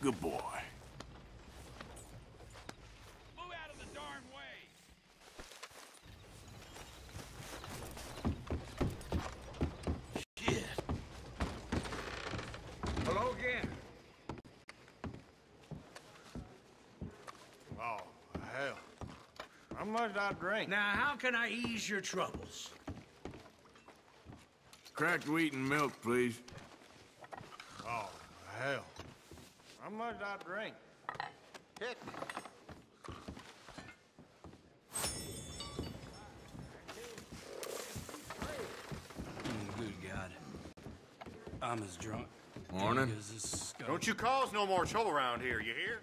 Good boy. Move out of the darn way! Shit. Hello again. Oh, hell. How much did I drink? Now, how can I ease your troubles? Cracked wheat and milk, please. Oh, hell. How much did I drink? Hit me. Good God. I'm as drunk. Morning. As a skunk. Don't you cause no more trouble around here, you hear?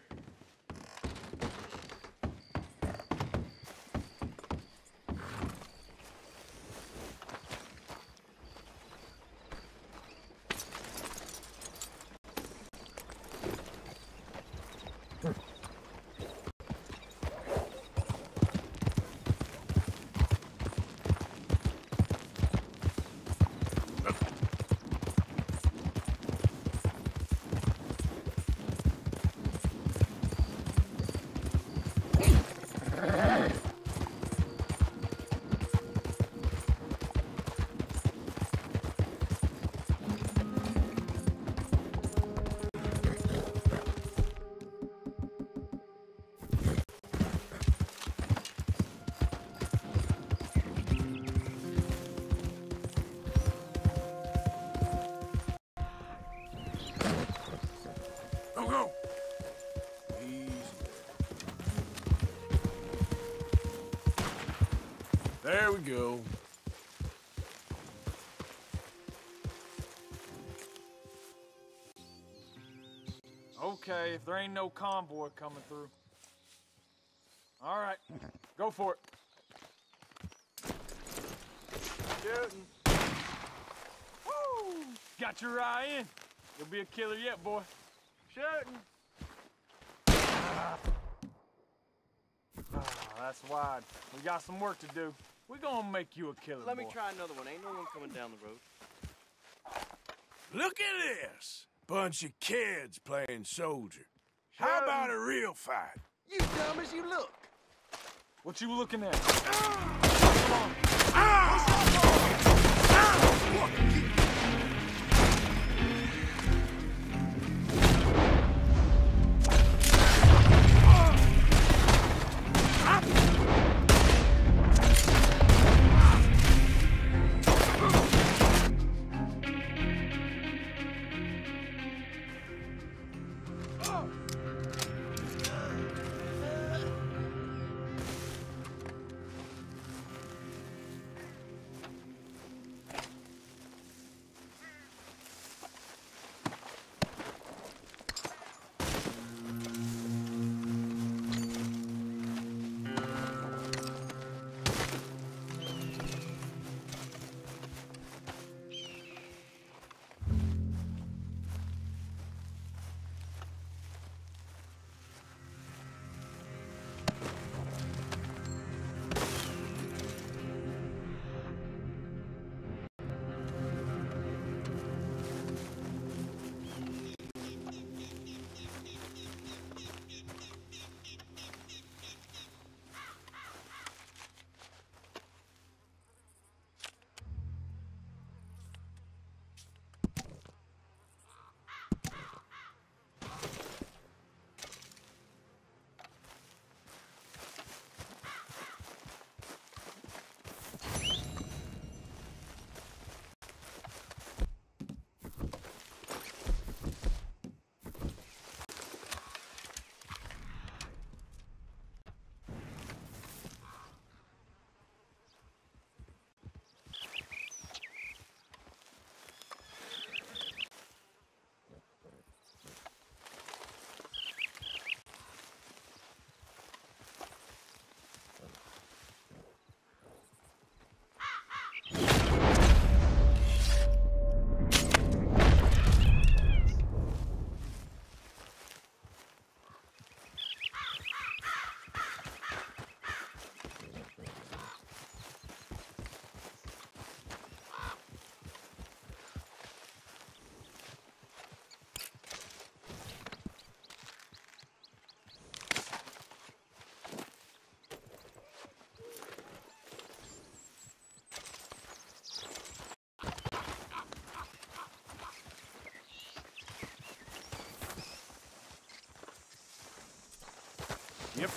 Go, go! Easy. There we go. Okay, if there ain't no convoy coming through. All right, go for it. Shooting. Woo! Got your eye in. You'll be a killer yet, boy. Shooting. That's wide. We got some work to do. We're gonna make you a killer, Let boy. me try another one. Ain't no one coming down the road. Look at this! Bunch of kids playing soldier. How about a real fight? You dumb as you look. What you looking at? Come on.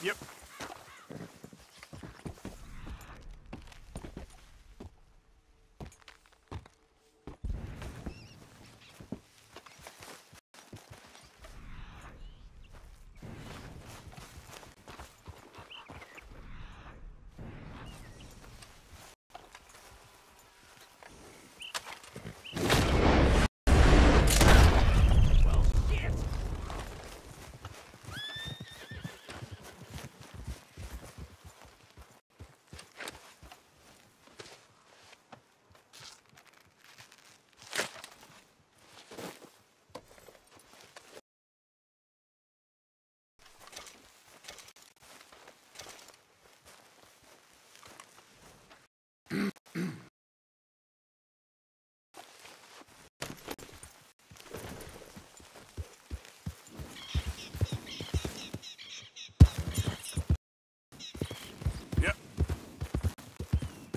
Yep.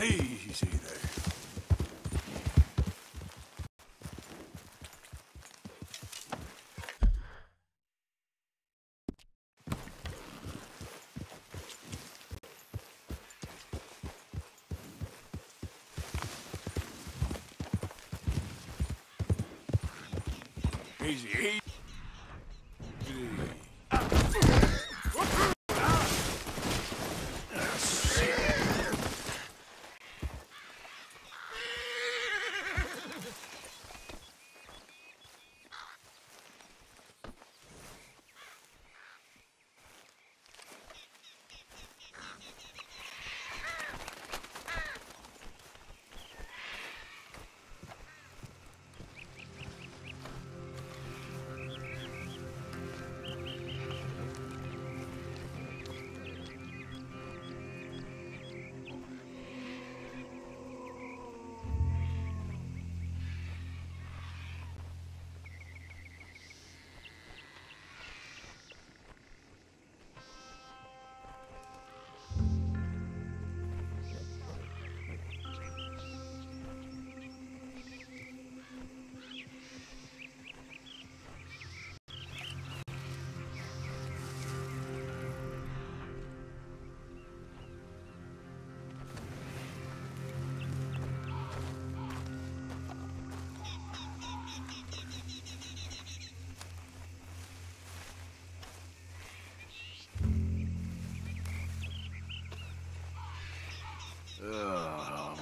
Easy there. Easy, easy.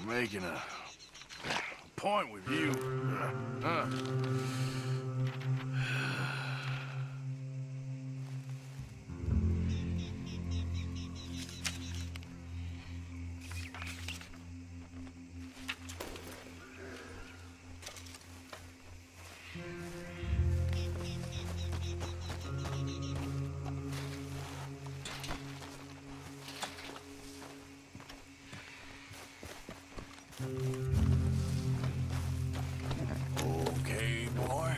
Making a point with you. Okay, boy.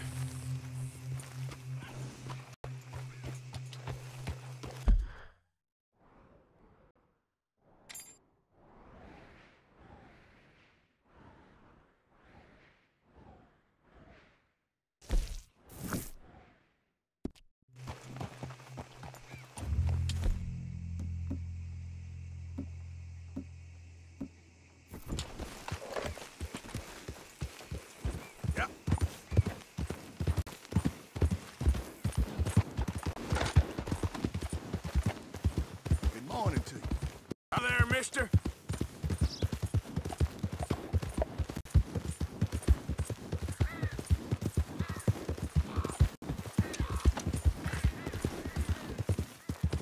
Good morning to you. Hi there, mister.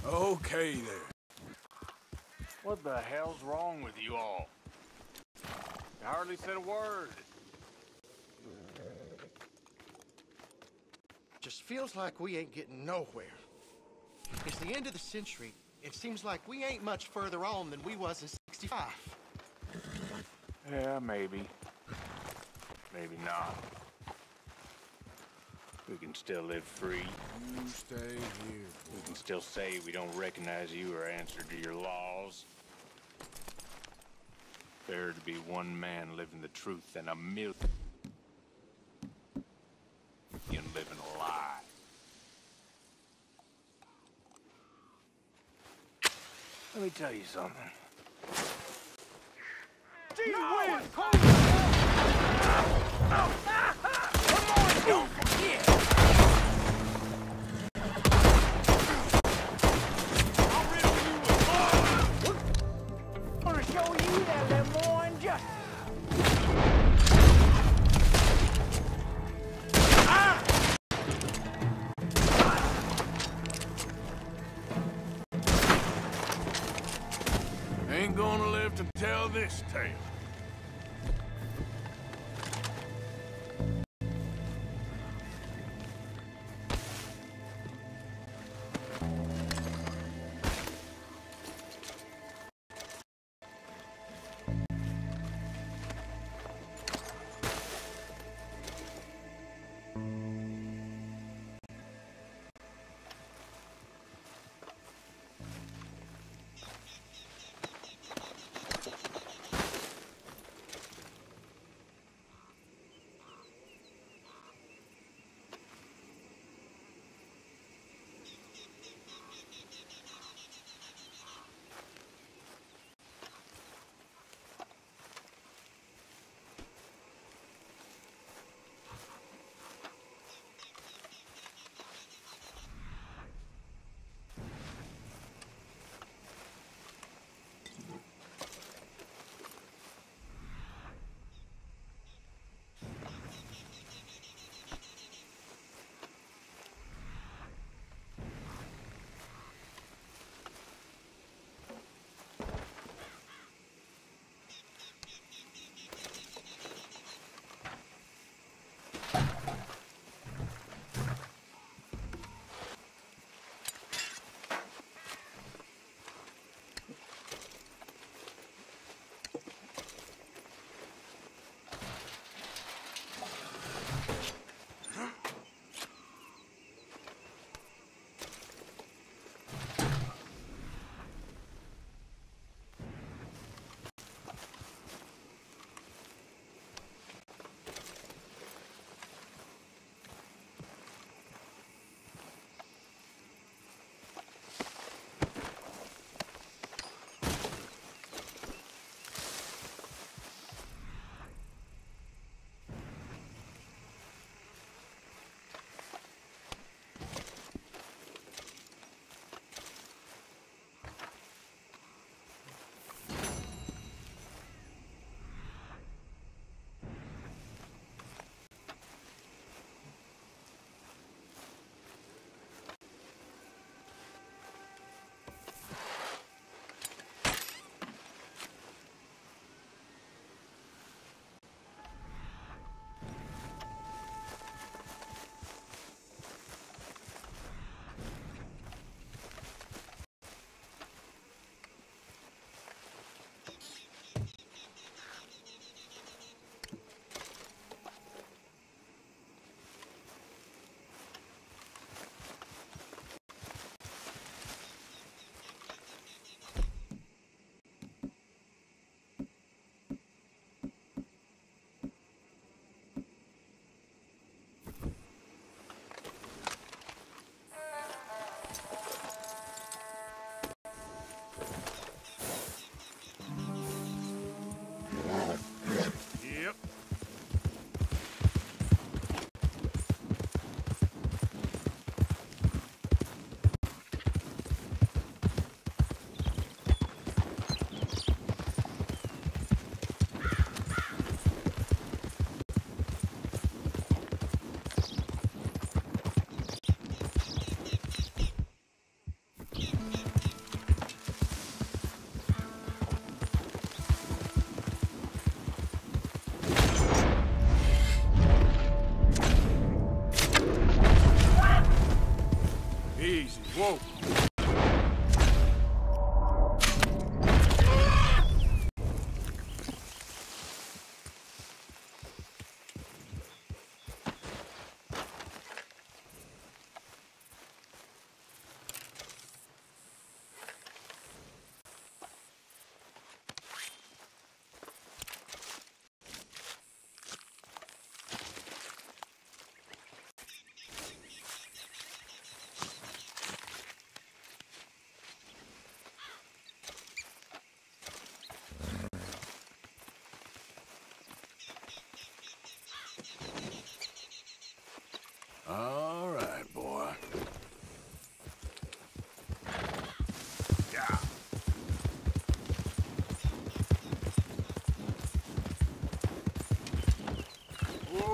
Okay there. What the hell's wrong with you all? You hardly said a word. Just feels like we ain't getting nowhere. It's the end of the century. It seems like we ain't much further on than we was in '65. Yeah, maybe. Maybe not. We can still live free. You stay here. We can still say we don't recognize you or answer to your laws. Better to be one man living the truth than a million living a lie. Let me tell you something. Gee whiz, Come on, don't forget! I'm gonna show you that little more injustice. Ain't gonna live to tell this tale.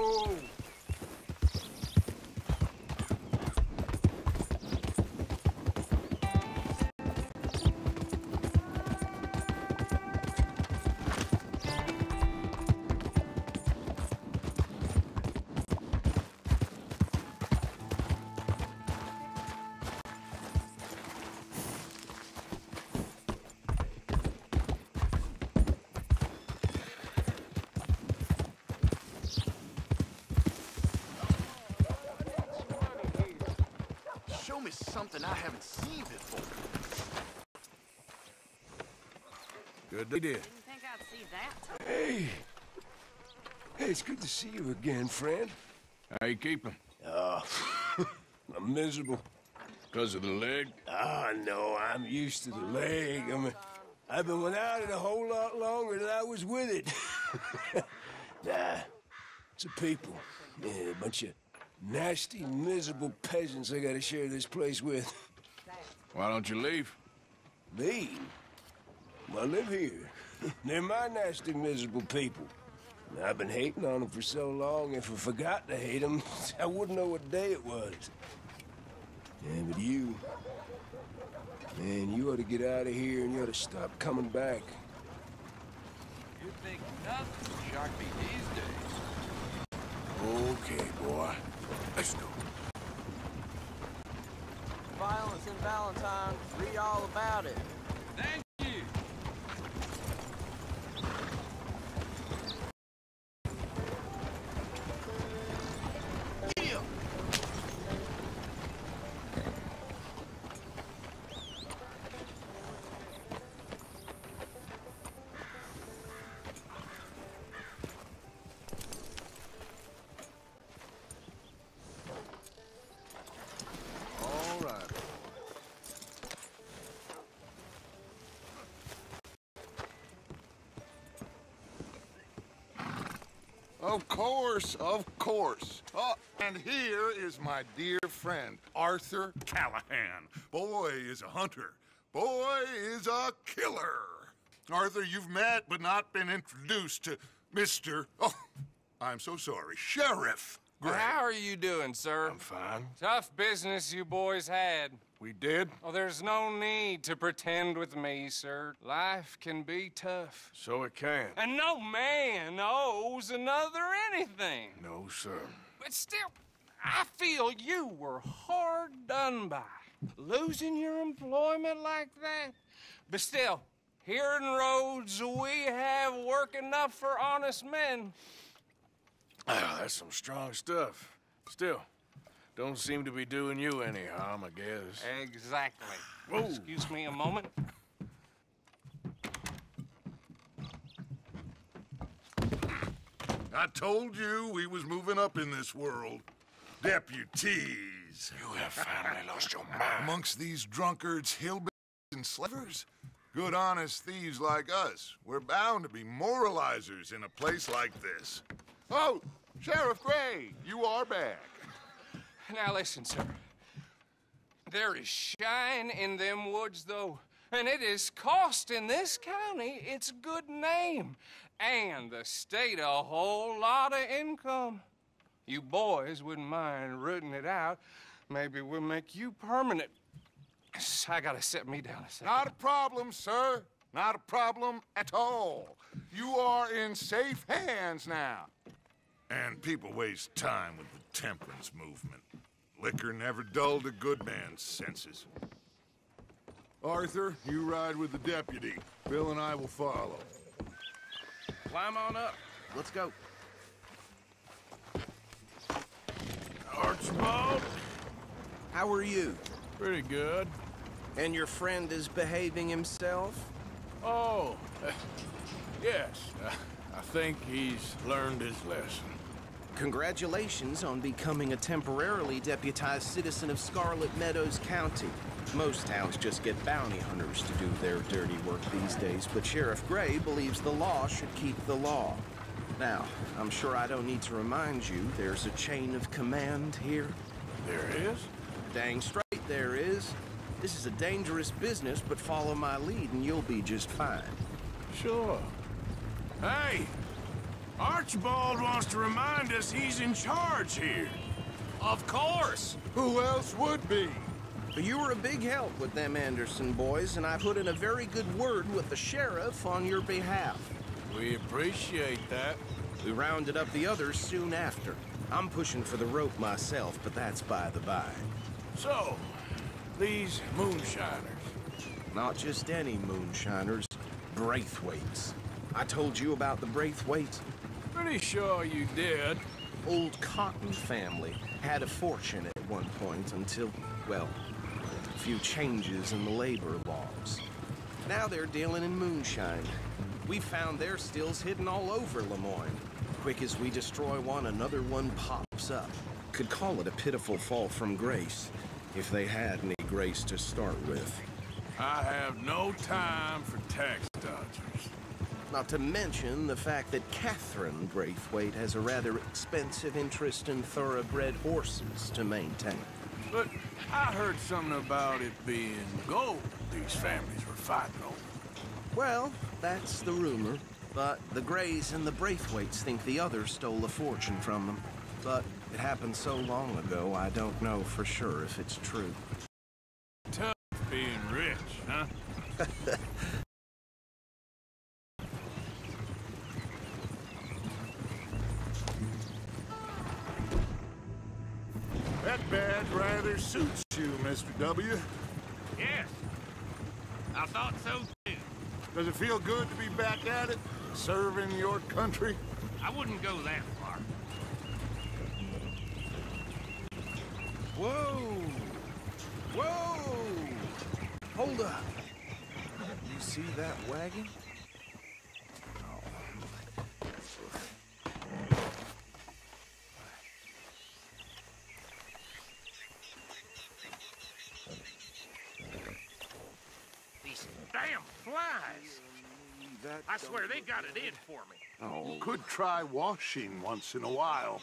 Whoa! Show me something I haven't seen before. Good they did. Didn't think I'd see that. Hey. Hey, it's good to see you again, friend. How you keeping? I'm miserable. Because of the leg? Ah, no, I'm used to the leg. I've been without it a whole lot longer than I was with it. Nah, it's a people. Yeah, a bunch of nasty, miserable peasants I gotta share this place with. Why don't you leave? Leave? I live here. They're my nasty, miserable people. I've been hating on them for so long, if I forgot to hate them, I wouldn't know what day it was. Yeah, but you... Man, you ought to get out of here and you ought to stop coming back. You think nothing will shock me these days. Okay, boy. Let's go. Violence in Valentine. Read all about it. Thank you. All right. Of course, of course. Oh, and here is my dear friend, Arthur Callahan. Boy is a hunter. Boy is a killer. Arthur, you've met but not been introduced to Mr. Oh, I'm so sorry, Sheriff Gray. How are you doing, sir? I'm fine. Tough business you boys had. We did? Oh, there's no need to pretend with me, sir. Life can be tough. So it can. And no man owes another anything. No, sir. But still, I feel you were hard done by. Losing your employment like that. But still, here in Rhodes, we have work enough for honest men. Ah, that's some strong stuff. Still, don't seem to be doing you any harm, I guess. Exactly. Whoa. Excuse me a moment. I told you we was moving up in this world. Deputies. You have finally lost your mind. Amongst these drunkards, hillbillies, and slavers, good honest thieves like us, we're bound to be moralizers in a place like this. Oh, Sheriff Gray, you are back. Now listen, sir. There is shine in them woods, though, and it is costing this county its good name and the state a whole lot of income. You boys wouldn't mind rooting it out. Maybe we'll make you permanent. I gotta sit me down a second. Not a problem, sir. Not a problem at all. You are in safe hands now. And people waste time with the temperance movement. Liquor never dulled a good man's senses. Arthur, you ride with the deputy. Bill and I will follow. Climb on up. Let's go. Archibald? How are you? Pretty good. And your friend is behaving himself? Oh, yes. I think he's learned his lesson. Congratulations on becoming a temporarily deputized citizen of Scarlet Meadows County. Most towns just get bounty hunters to do their dirty work these days, but Sheriff Gray believes the law should keep the law. Now, I'm sure I don't need to remind you there's a chain of command here. There is? Dang straight there is. This is a dangerous business, but follow my lead and you'll be just fine. Sure. Hey! Archibald wants to remind us he's in charge here. Of course! Who else would be? But you were a big help with them Anderson boys, and I put in a very good word with the sheriff on your behalf. We appreciate that. We rounded up the others soon after. I'm pushing for the rope myself, but that's by the by. So, these moonshiners. Not just any moonshiners, Braithwaites. I told you about the Braithwaites. Pretty sure you did. Old Cotton family had a fortune at one point until, well, a few changes in the labor laws. Now they're dealing in moonshine. We found their stills hidden all over Lemoyne. Quick as we destroy one, another one pops up. Could call it a pitiful fall from grace, if they had any grace to start with. I have no time for tax dodgers. Not to mention the fact that Catherine Braithwaite has a rather expensive interest in thoroughbred horses to maintain. But I heard something about it being gold these families were fighting over. Well, that's the rumor. But the Greys and the Braithwaites think the others stole a fortune from them. But it happened so long ago, I don't know for sure if it's true. Tough being rich, huh? That badge rather suits you, Mr. W. Yes. I thought so too. Does it feel good to be back at it? Serving your country? I wouldn't go that far. Whoa! Whoa! Hold up. You see that wagon? These damn flies! I swear they got it in for me. Oh, could try washing once in a while.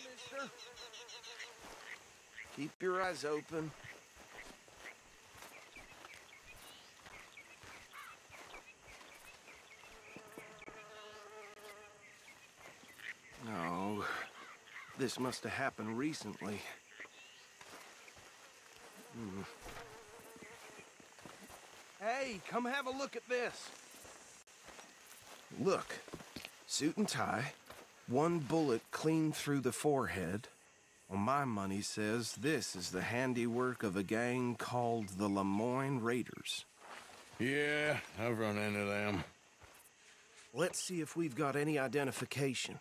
Keep your eyes open. No, this must have happened recently. Hey, come have a look at this. Look, suit and tie, one bullet clean through the forehead. Well, my money says this is the handiwork of a gang called the Lemoyne Raiders. Yeah, I've run into them. Let's see if we've got any identification.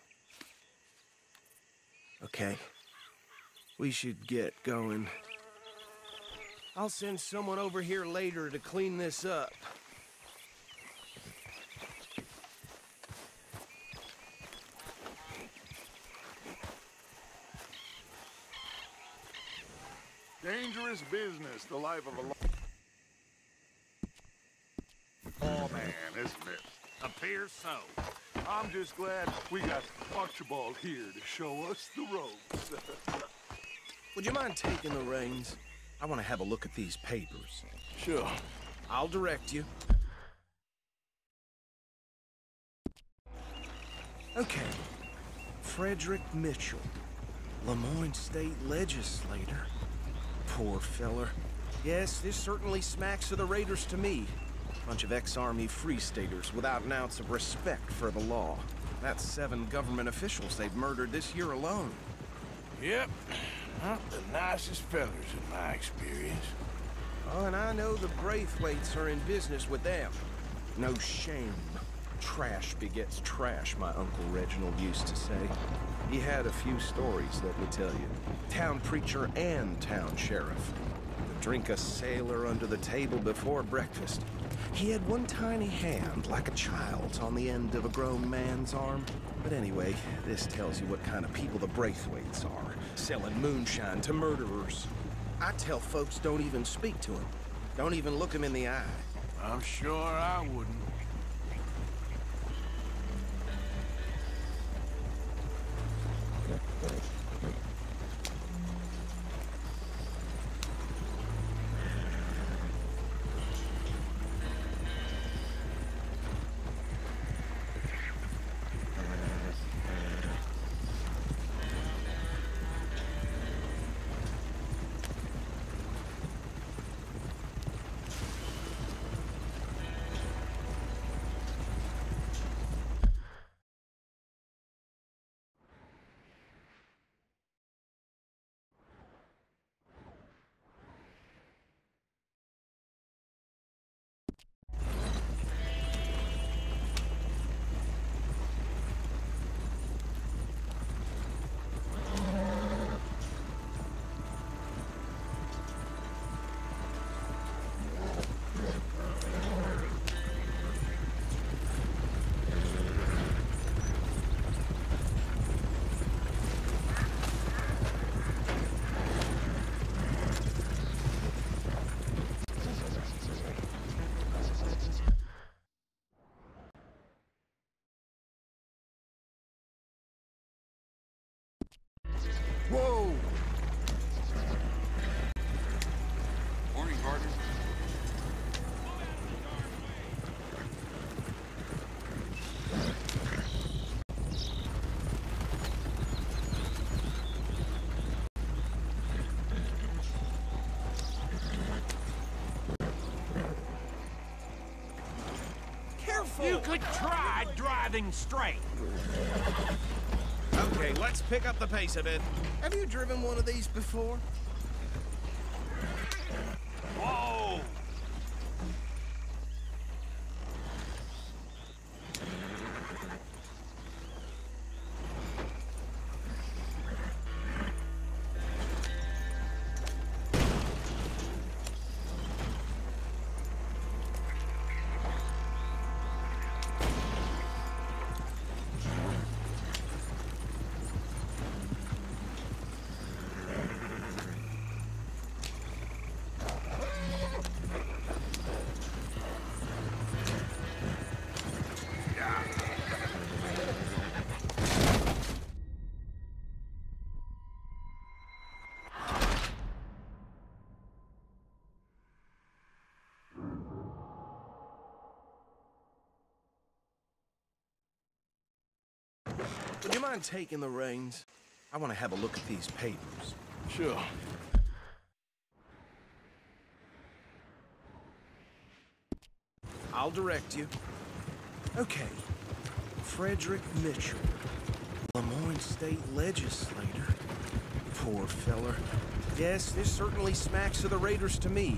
Okay, we should get going. I'll send someone over here later to clean this up. Dangerous business, the life of a law man, isn't it? Appears so. I'm just glad we got Archibald here to show us the ropes. Would you mind taking the reins? I want to have a look at these papers. Sure. I'll direct you. Okay. Frederick Mitchell, Lemoyne State Legislator. Poor feller. Yes, this certainly smacks of the Raiders to me. Bunch of ex-Army Free Staters without an ounce of respect for the law. That's 7 government officials they've murdered this year alone. Yep. Not the nicest fellers in my experience. Oh, and I know the Braithwaites are in business with them. No shame. Trash begets trash, my Uncle Reginald used to say. He had a few stories, let me tell you. Town preacher and town sheriff. Could drink a sailor under the table before breakfast. He had one tiny hand, like a child's, on the end of a grown man's arm. But anyway, this tells you what kind of people the Braithwaites are. Selling moonshine to murderers. I tell folks don't even speak to him. Don't even look him in the eye. I'm sure I wouldn't. for? You could try driving straight. Okay, let's pick up the pace a bit. Have you driven one of these before? Whoa! Would you mind taking the reins? I want to have a look at these papers. Sure. I'll direct you. Okay. Frederick Mitchell, Lemoyne State Legislator. Poor feller. Yes, this certainly smacks of the Raiders to me.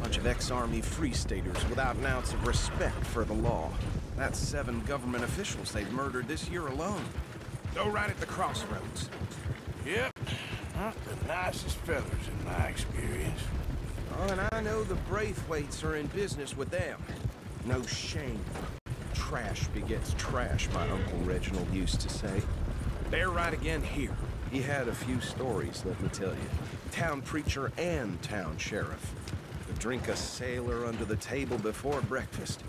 Bunch of ex-Army Free Staters without an ounce of respect for the law. That's 7 government officials they've murdered this year alone. Go right at the crossroads. Yep. Not the nicest fellas in my experience. Oh, and I know the Braithwaites are in business with them. No shame. Trash begets trash, my Uncle Reginald used to say. They're right again here. He had a few stories, let me tell you. Town preacher and town sheriff. Could drink a sailor under the table before breakfast.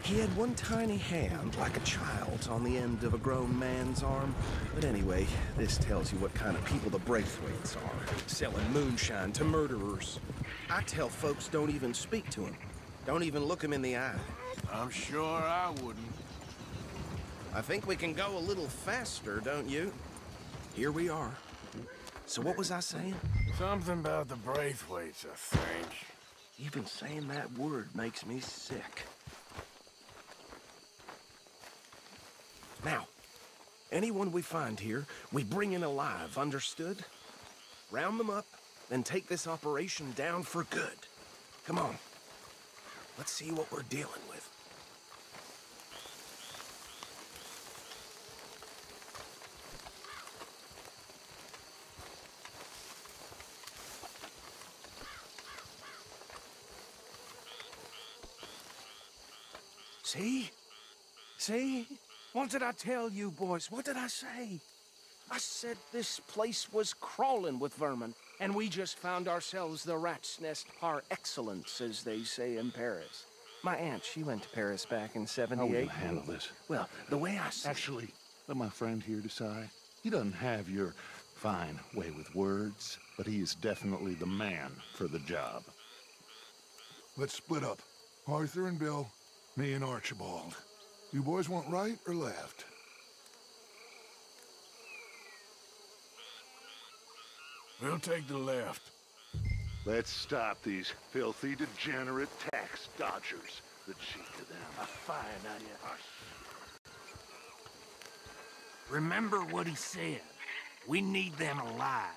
He had one tiny hand, like a child's, on the end of a grown man's arm. But anyway, this tells you what kind of people the Braithwaites are. Selling moonshine to murderers. I tell folks don't even speak to him. Don't even look him in the eye. I'm sure I wouldn't. I think we can go a little faster, don't you? Here we are. So what was I saying? Something about the Braithwaites, I think. Even saying that word makes me sick. Now, anyone we find here, we bring in alive, understood? Round them up, then take this operation down for good. Come on. Let's see what we're dealing with. See? See? What did I tell you, boys? What did I say? I said this place was crawling with vermin, and we just found ourselves the rat's nest par excellence, as they say in Paris. My aunt, she went to Paris back in '78. How will you handle this? Well, the way I see Actually, let my friend here decide. He doesn't have your fine way with words, but he is definitely the man for the job. Let's split up. Arthur and Bill, me and Archibald. You boys want right or left? We'll take the left. Let's stop these filthy, degenerate tax dodgers. The cheek of them. A fine idea. Remember what he said. We need them alive.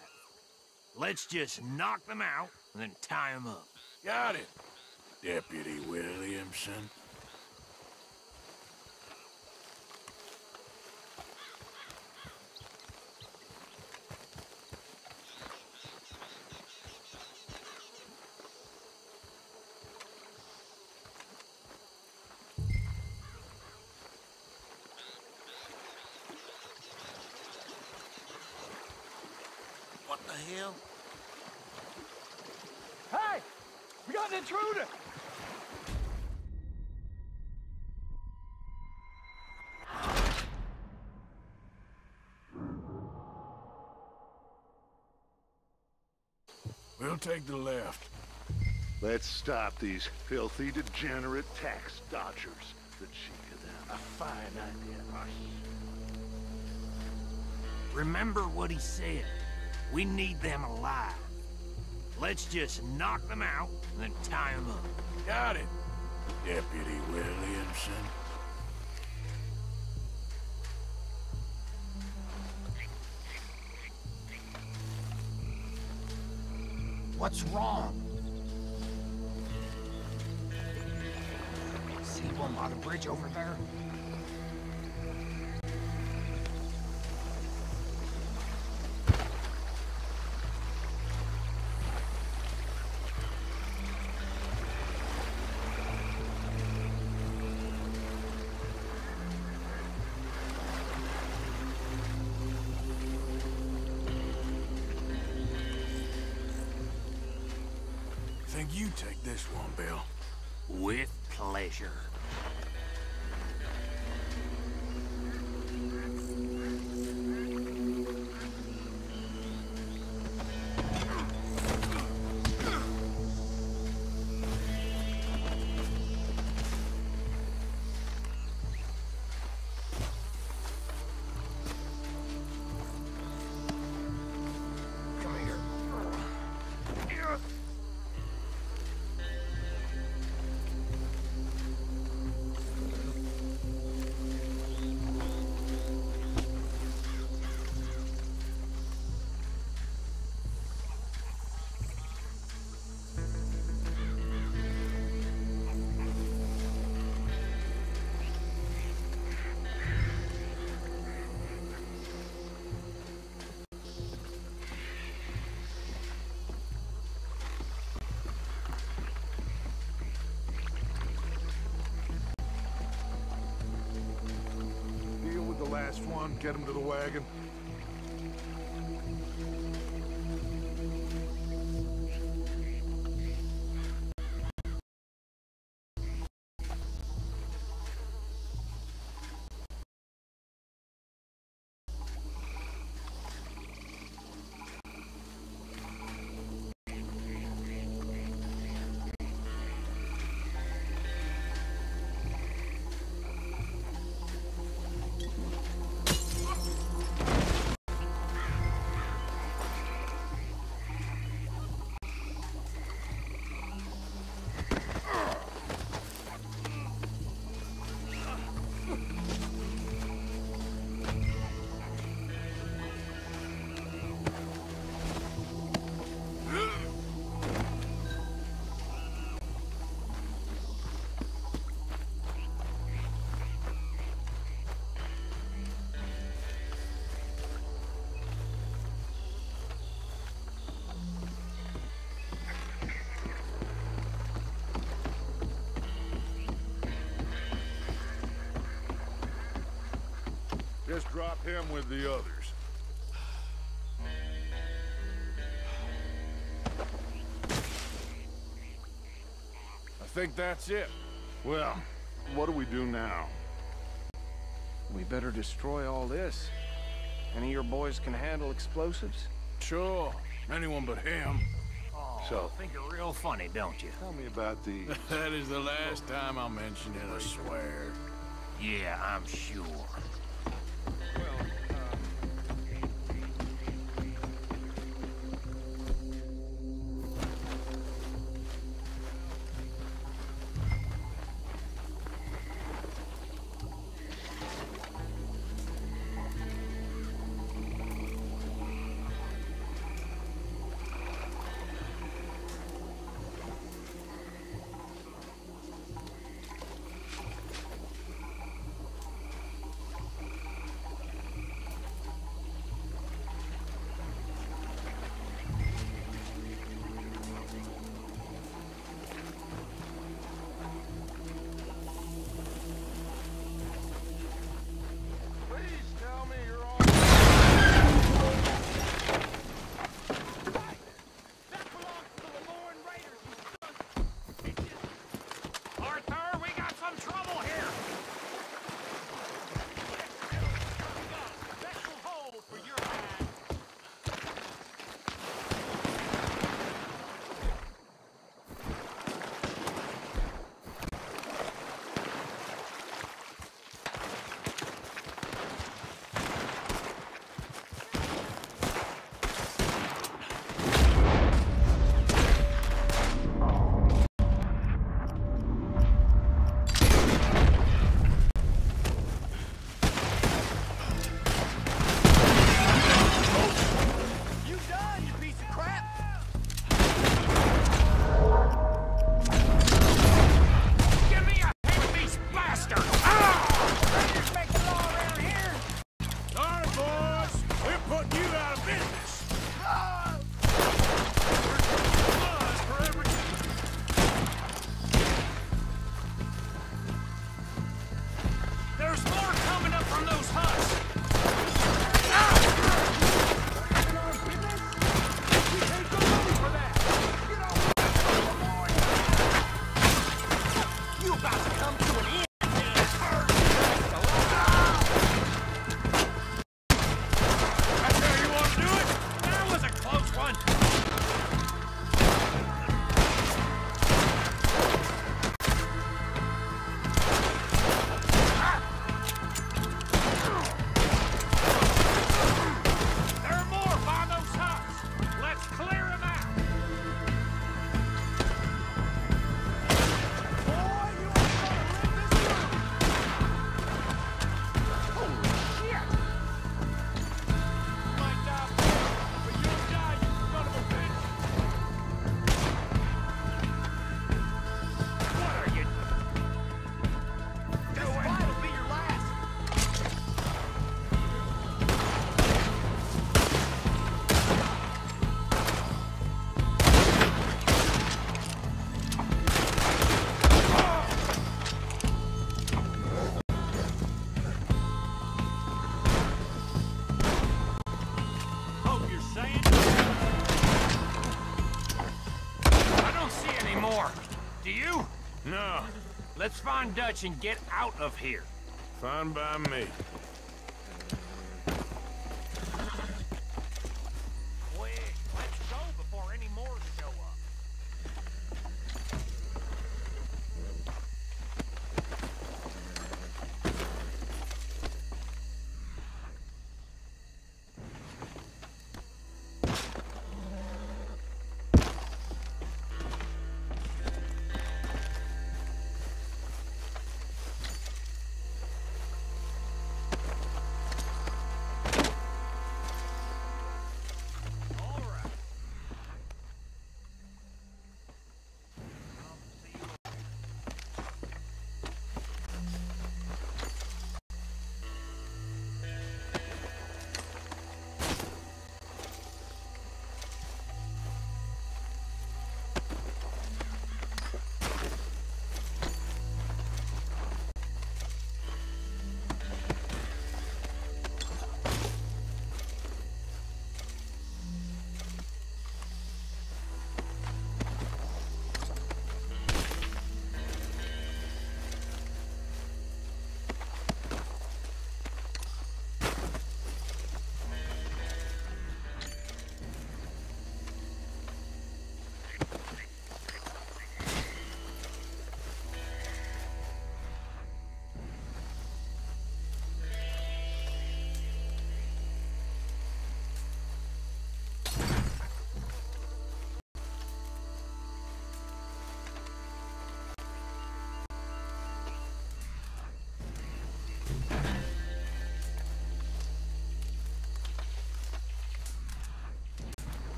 Let's just knock them out and then tie them up. Got it, Deputy Williamson. What the hell? Hey! We got an intruder! We'll take the left. Let's stop these filthy, degenerate tax dodgers. The cheek of them. A fine idea. Remember what he said. We need them alive. Let's just knock them out and then tie them up. Got it, Deputy Williamson. What's wrong? See one by the bridge over there? Think you take this one, Bill. With pleasure. Last one, get him to the wagon. Just drop him with the others. I think that's it. Well, what do we do now? We better destroy all this. Any of your boys can handle explosives? Sure. Anyone but him. Oh, So- think you're real funny, don't you? Tell me about these. That is the last time I'll mention it, I swear. Yeah, I'm sure. about to come to an end. That's how you want to do it? That was a close one. There are more by those huts. Let's clear them out. Boy, you ain't gonna live this through. Holy shit! You might die, but you'll die, you son of a bitch. What are you doing? This fight will be your last. Hope you're saying? I don't see any more. Do you? No. Let's find Dutch and get out of here. Fine by me. Quick, let's go before any more show up. All right.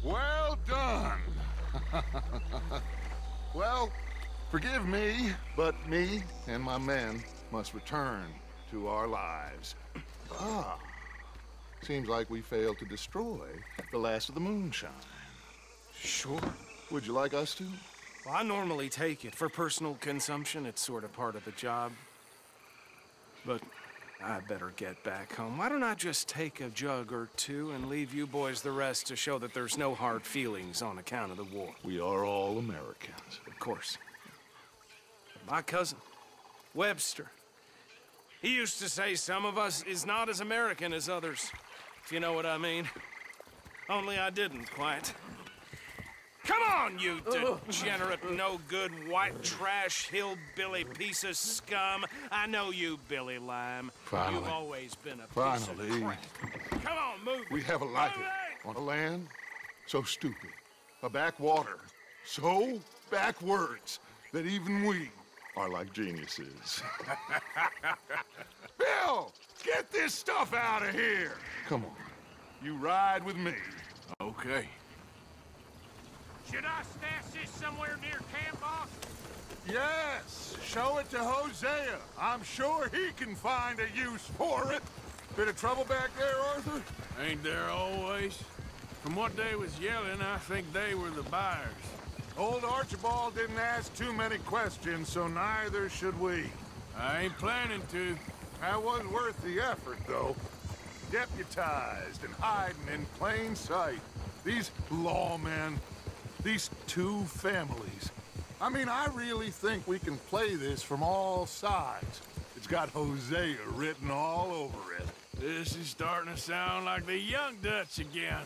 Well done. Well, forgive me, but me and my men must return to our lives. Ah, seems like we failed to destroy the last of the moonshine. Sure. Would you like us to? Well, I normally take it. For personal consumption, it's sort of part of the job. But I better get back home. Why don't I just take a jug or two and leave you boys the rest to show that there's no hard feelings on account of the war? We are all Americans. Of course. My cousin, Webster, he used to say some of us is not as American as others, if you know what I mean. Only I didn't quite. Come on, you degenerate, no-good, white trash, hillbilly piece of scum. I know you, Billy Lime. Finally. You've always been a piece of Finally. crap. Come on, move. We haven't like it. On a land so stupid. A backwater so backwards that even we are like geniuses. Bill, get this stuff out of here. Come on. You ride with me. Okay. Should I stash this somewhere near camp, boss? Yes, show it to Hosea. I'm sure he can find a use for it. Bit of trouble back there, Arthur? Ain't there always? From what they was yelling, I think they were the buyers. Old Archibald didn't ask too many questions, so neither should we. I ain't planning to. That was worth the effort, though. Deputized and hiding in plain sight. These lawmen, these two families. I mean, I really think we can play this from all sides. It's got Hosea written all over it. This is starting to sound like the Young Dutch again.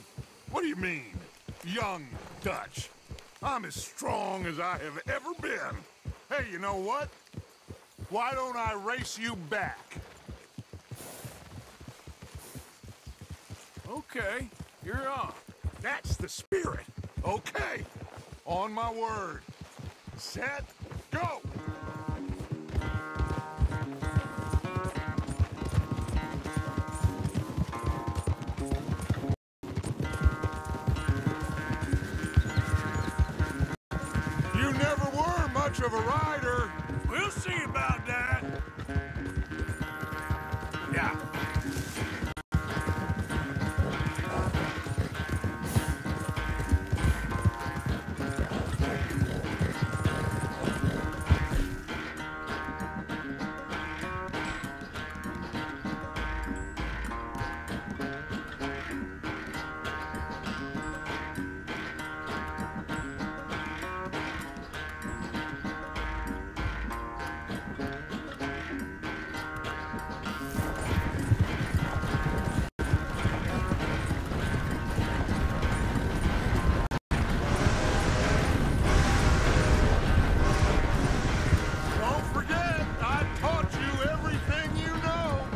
What do you mean, Young Dutch? I'm as strong as I have ever been. Hey, you know what? Why don't I race you back? Okay, you're on. That's the spirit. Okay. On my word. Set, go! You never were much of a rider. We'll see about that. Yeah. Don't forget, I taught you everything you know.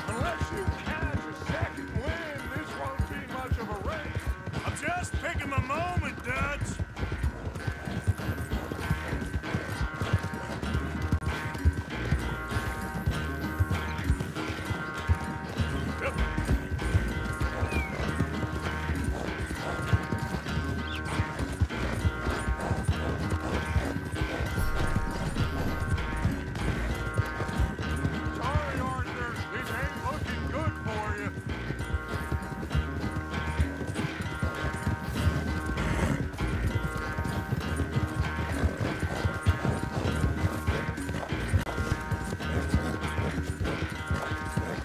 Unless you catch a second wind, this won't be much of a race. I'm just picking my moment, Dutch. Sorry, Arthur. This ain't looking good for you.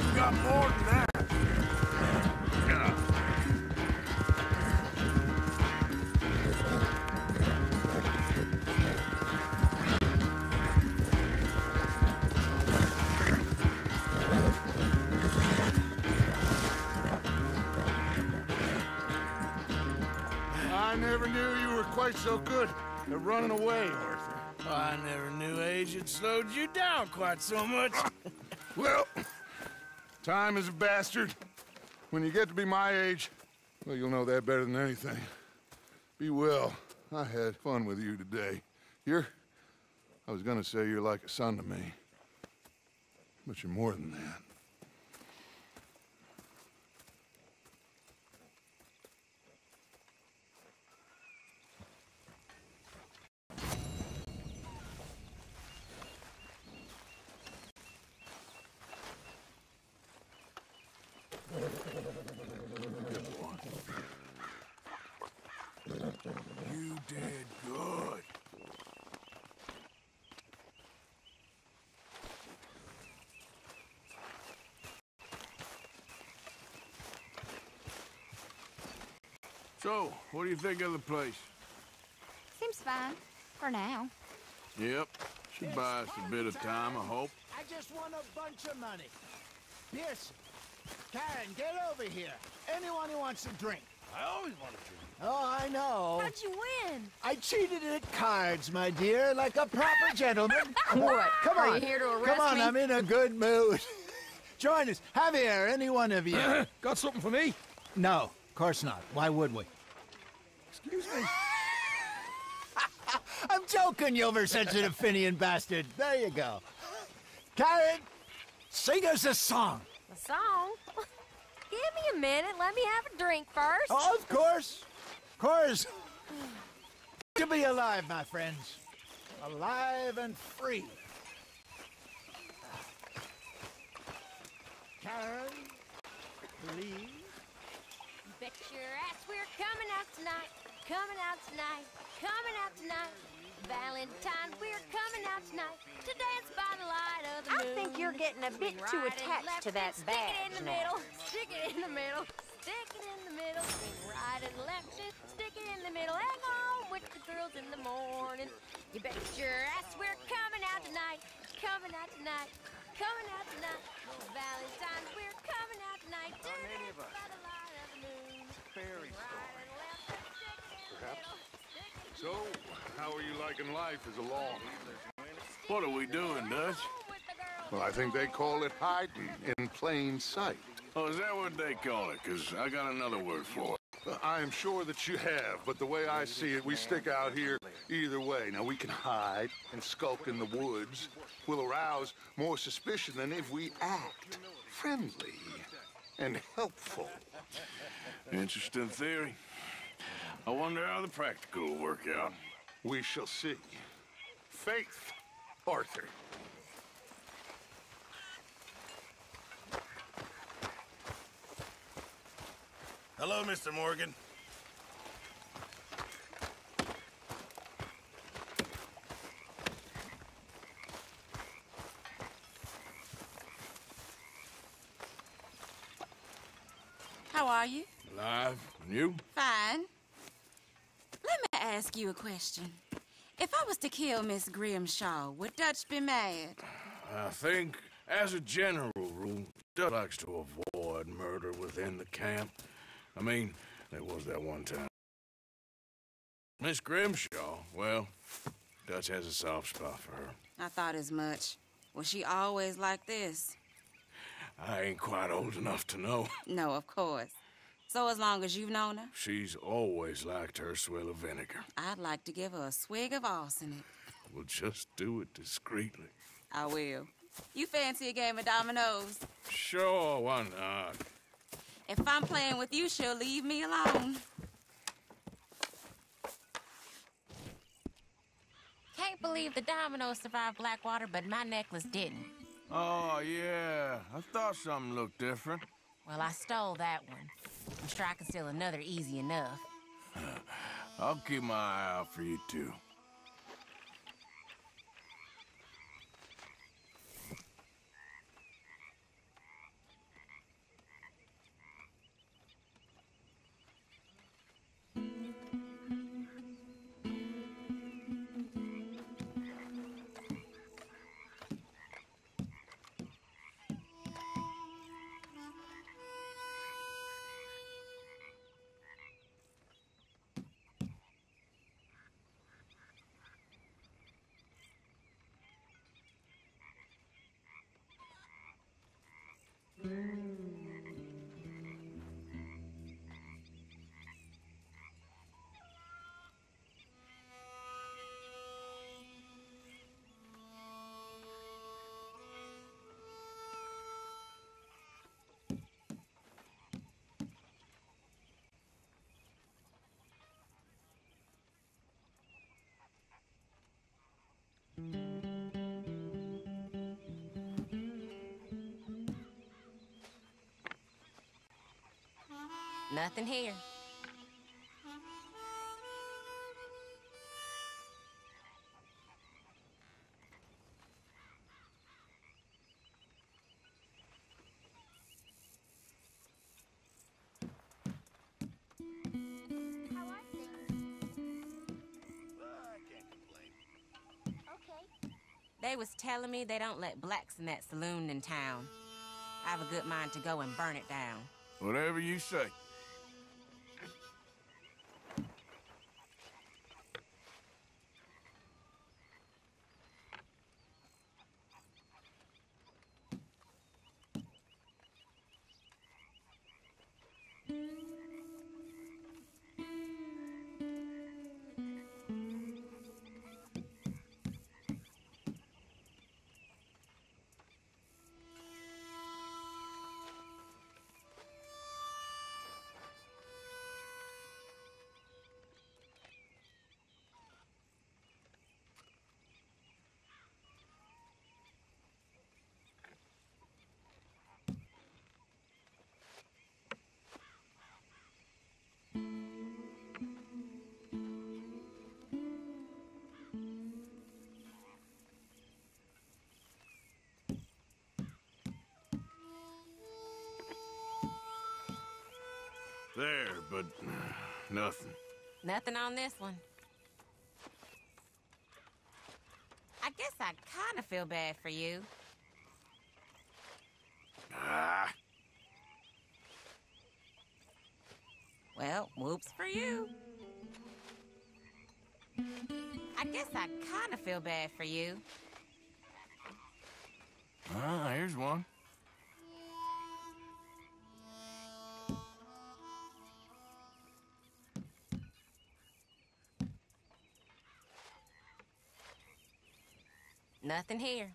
You got more than that. Yeah. I never knew you were quite so good at running away, Arthur. I never knew age had slowed you down quite so much. Well, time is a bastard. When you get to be my age, well, you'll know that better than anything. Be well. I had fun with you today. I was gonna say you're like a son to me. But you're more than that. You did good. So, what do you think of the place? Seems fine. For now. Yep. Should buy us a bit of time, I hope. I just want a bunch of money. Pearson, Karen, get over here. Anyone who wants a drink. I always want to drink. Oh, I know. How'd you win? I cheated at cards, my dear, like a proper gentleman. What? Come Are on. you here to arrest Come on, me? I'm in a good mood. Join us. Javier, any one of you. Got something for me? No, of course not. Why would we? Excuse me. I'm joking, you oversensitive Finian bastard. There you go. Karen, sing us a song. A song? Give me a minute. Let me have a drink first. Oh, of course. Of course. To be alive, my friends. Alive and free. Karen, please. Bet your ass we're coming out tonight. Coming out tonight. Coming out tonight. Valentine, we're coming out tonight to dance by the light of the moon. I think you're getting a bit too Right and attached left to that and badge Stick it in the now. middle. Stick it in the middle. Stick it in the middle. Swing right and left and stick it in the middle. Hang on with the girls in the morning. You bet your ass we're coming out tonight. Coming out tonight. Coming out tonight. Valentine's, we're coming out tonight to dance by the light of the moon. Fairy Right and left and stick it in the middle. So, how are you liking life as a law? What are we doing, Dutch? Well, I think they call it hiding in plain sight. Oh, is that what they call it? Because I got another word for it. I am sure that you have, but the way I see it, we stick out here either way. Now, we can hide and skulk in the woods. We'll arouse more suspicion than if we act friendly and helpful. Interesting theory. I wonder how the practical will work out. We shall see. Faith, Arthur. Hello, Mr. Morgan. How are you? Alive. And you? Fine. Let me ask you a question. If I was to kill Miss Grimshaw, would Dutch be mad? I think, as a general rule, Dutch likes to avoid murder within the camp. I mean, there was that one time. Miss Grimshaw, well, Dutch has a soft spot for her. I thought as much. Was she always like this? I ain't quite old enough to know. No, of course. So as long as you've known her? She's always liked her swill of vinegar. I'd like to give her a swig of arsenic. We'll just do it discreetly. I will. You fancy a game of dominoes? Sure, why not? If I'm playing with you, she'll leave me alone. Can't believe the dominoes survived Blackwater, but my necklace didn't. Oh, yeah. I thought something looked different. Well, I stole that one. I'm sure I can steal another easy enough. I'll keep my eye out for you, too. Nothing here. They was telling me they don't let blacks in that saloon in town. I have a good mind to go and burn it down. Whatever you say. there, but nothing. Nothing on this one. I guess I kind of feel bad for you. Ah. Well, whoops for you. I guess I kind of feel bad for you. Ah, here's one. Nothing here.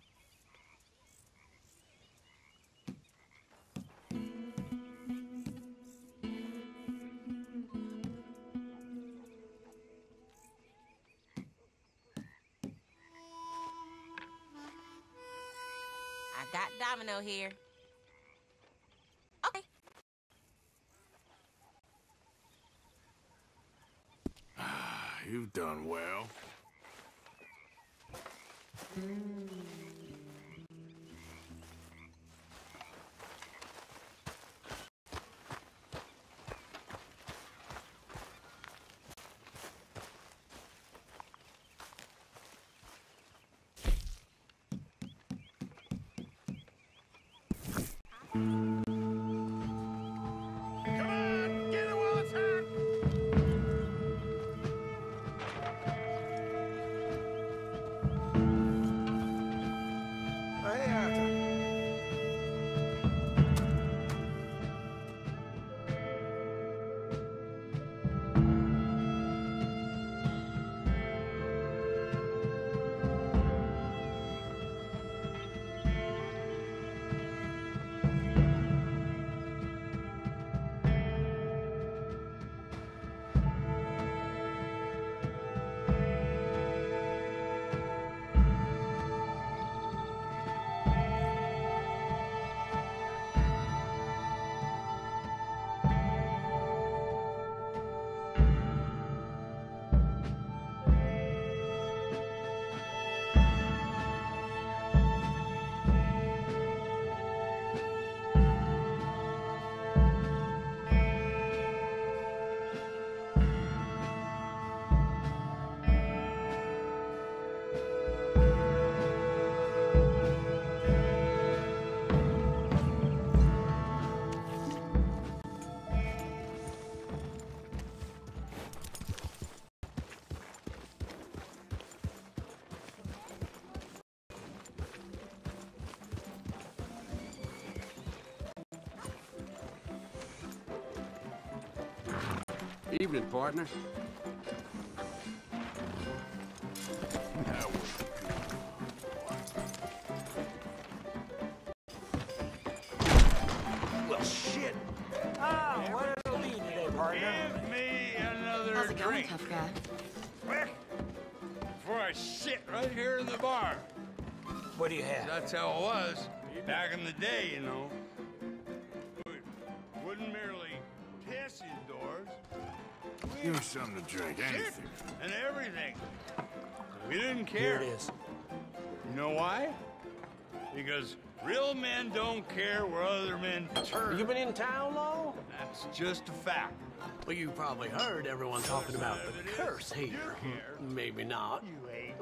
I got Domino here. Okay. You've done well. Evening, partner. Well, shit. Ah, what'll be today, partner? Give me another How's it going, drink. tough guy? Quick, before I sit right here in the bar. What do you have? That's how it was back in the day, you know. We wouldn't merely piss indoors. Give me something to drink, Shit anything. and everything. We didn't Here care. it is. You know why? Because real men don't care where other men turn. You been in town long? That's just a fact. Well, you probably heard everyone talking about the curse here. Maybe not.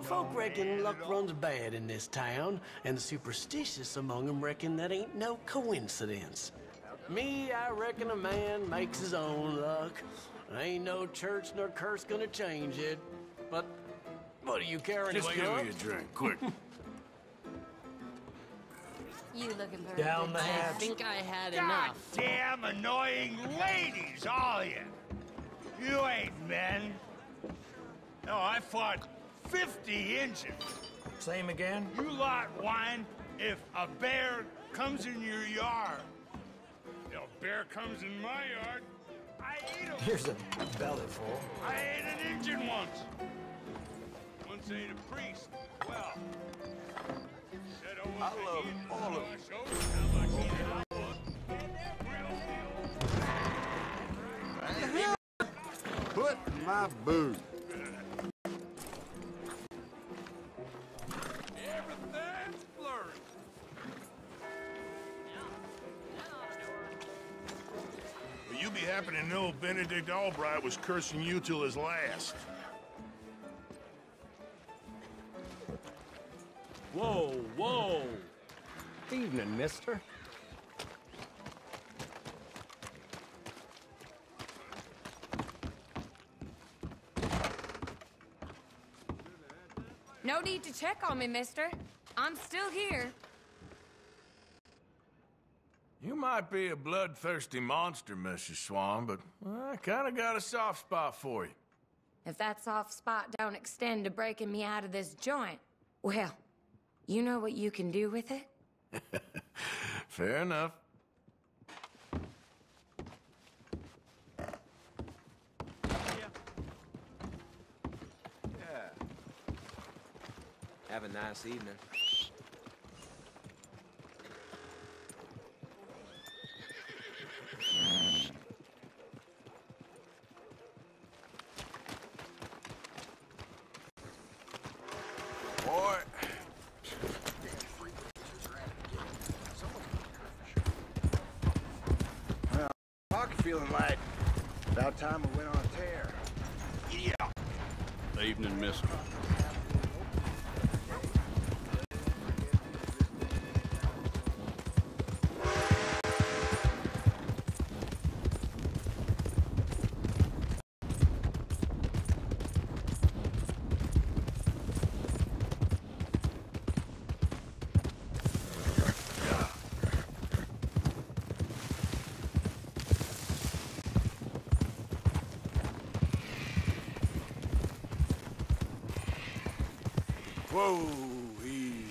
Folk reckon luck runs bad in this town, and the superstitious among them reckon that ain't no coincidence. Me, I reckon a man makes his own luck. Ain't no church nor curse gonna change it. But what do you care Just anyway, give huh? me a drink, quick. You looking very Down good, the Jack. hatch. I think I had God enough. damn annoying ladies, all of you. You ain't men. No, I fought 50 inches. Same again? You lot whine if a bear comes in your yard. If a bear comes in my yard, I eat him. Here's a bellyful. I ate an Injun once. Once ate a priest. Well, said I was love all of you. I showed him how much he I was. And that real Put my booze. everything's blurry. Well, you be happy to know Benedict Albright was cursing you till his last. Whoa, whoa. Evening, mister. No need to check on me, mister. I'm still here. You might be a bloodthirsty monster, Mrs. Swan, but I kinda got a soft spot for you. If that soft spot don't extend to breaking me out of this joint, well, you know what you can do with it? Fair enough. Yeah. Have a nice evening. Boy. Well, pocket feeling light. About time we went on a tear. Yeah. Evening, mister. Whoa, easy.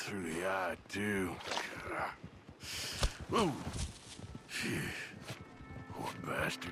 through the eye, too. Ooh. Poor bastard.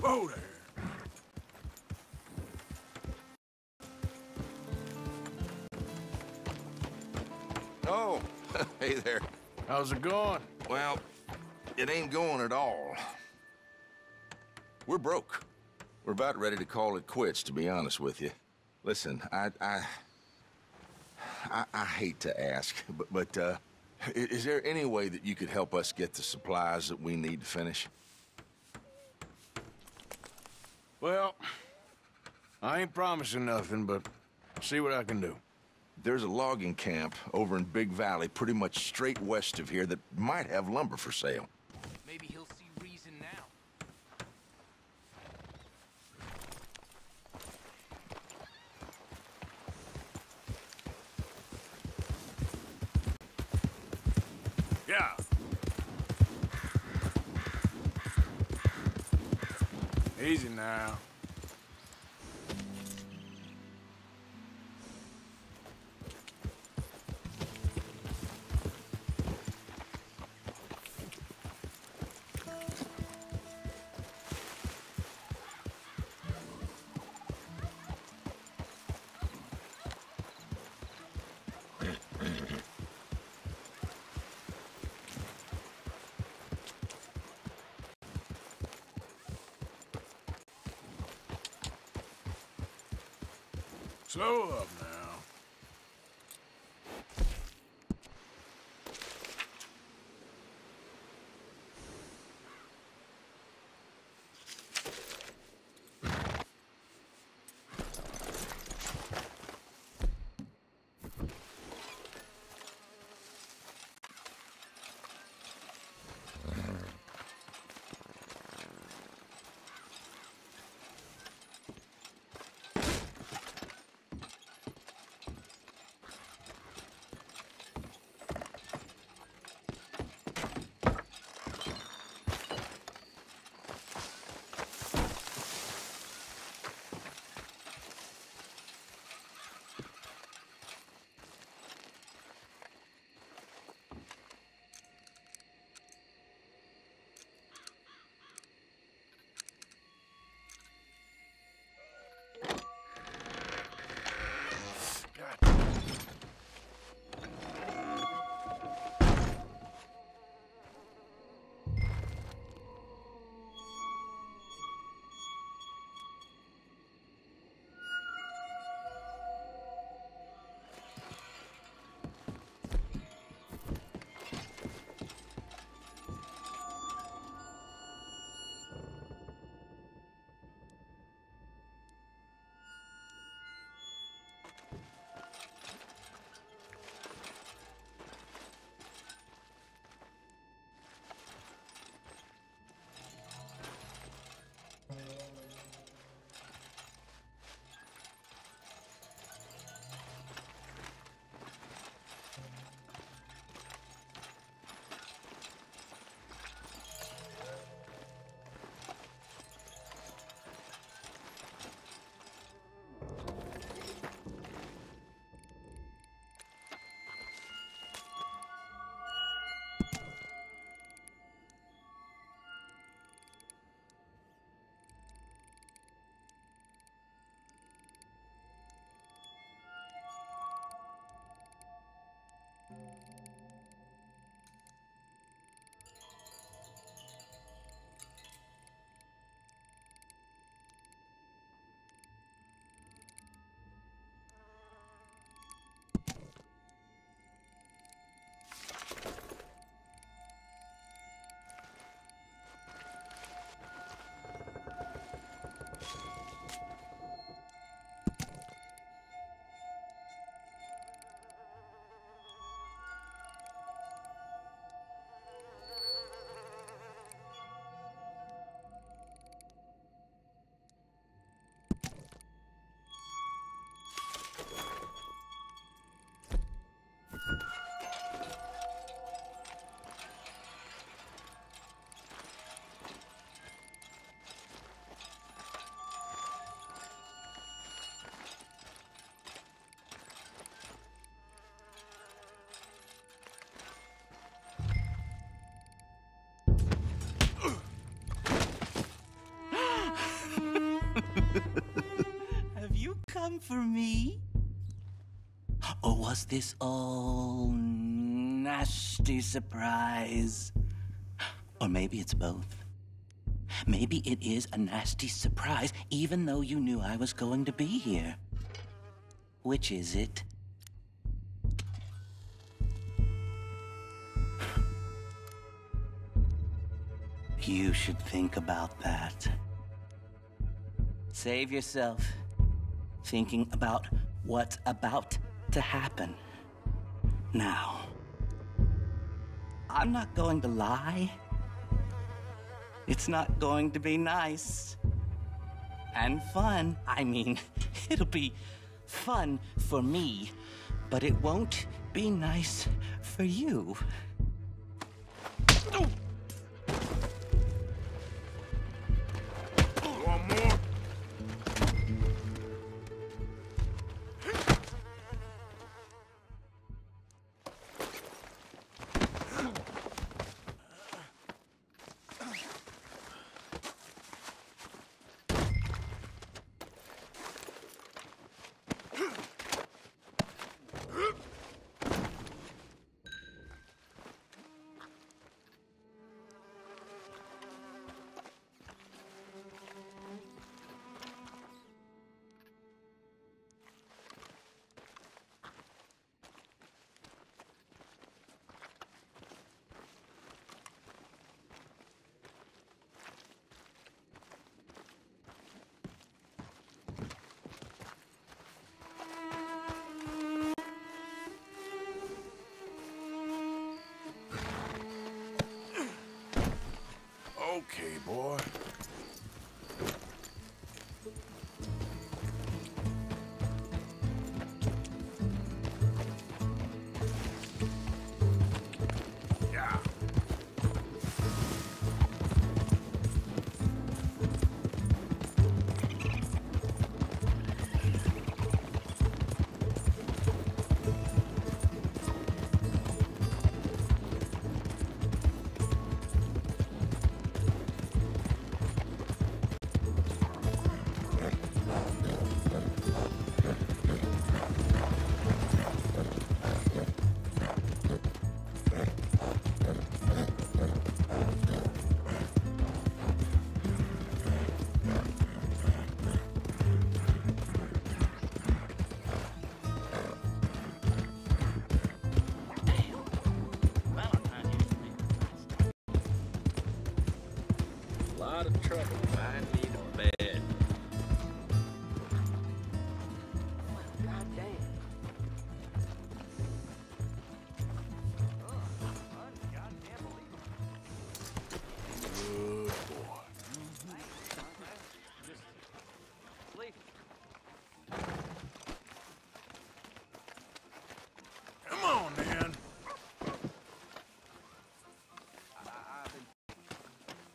Whoa there. Oh, hey there. How's it going? Well, it ain't going at all. We're broke. We're about ready to call it quits, to be honest with you. Listen, I hate to ask, but is there any way that you could help us get the supplies that we need to finish? Well, I ain't promising nothing, but see what I can do. There's a logging camp over in Big Valley, pretty much straight west of here, that might have lumber for sale. Maybe he'll see reason now. Yeah. Easy now. Slow up now. come for me? Or was this all nasty surprise? Or maybe it's both. Maybe it is a nasty surprise, even though you knew I was going to be here. Which is it? You should think about that. Save yourself thinking about what's about to happen. Now, I'm not going to lie. It's not going to be nice and fun. I mean, it'll be fun for me, but it won't be nice for you. One more. Okay, boy. Yeah. Lot of trouble finding me a bed. Good boy. Come on, man.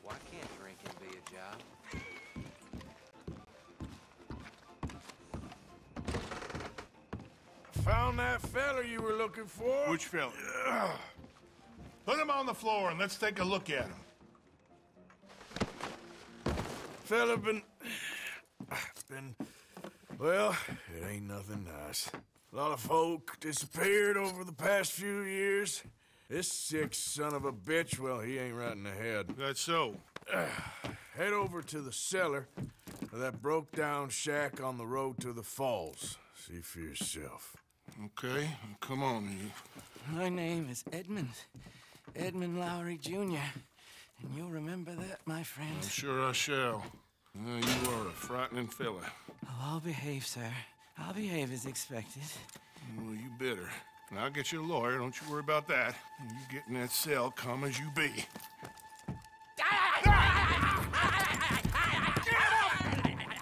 Why can't drinking be a job? Found that fella you were looking for? Which fella? Put him on the floor and let's take a look at him. Fella been... Well, it ain't nothing nice. A lot of folk disappeared over the past few years. This sick son of a bitch, well, he ain't right in the head. That's so. Head over to the cellar of that broke-down shack on the road to the falls. See for yourself. Okay, come on, you. My name is Edmund. Edmund Lowry, Jr. And you'll remember that, my friend. I'm sure I shall. You are a frightening fella. Oh, I'll behave, sir. I'll behave as expected. Well, you better. And I'll get you a lawyer, don't you worry about that. And you get in that cell, calm as you be.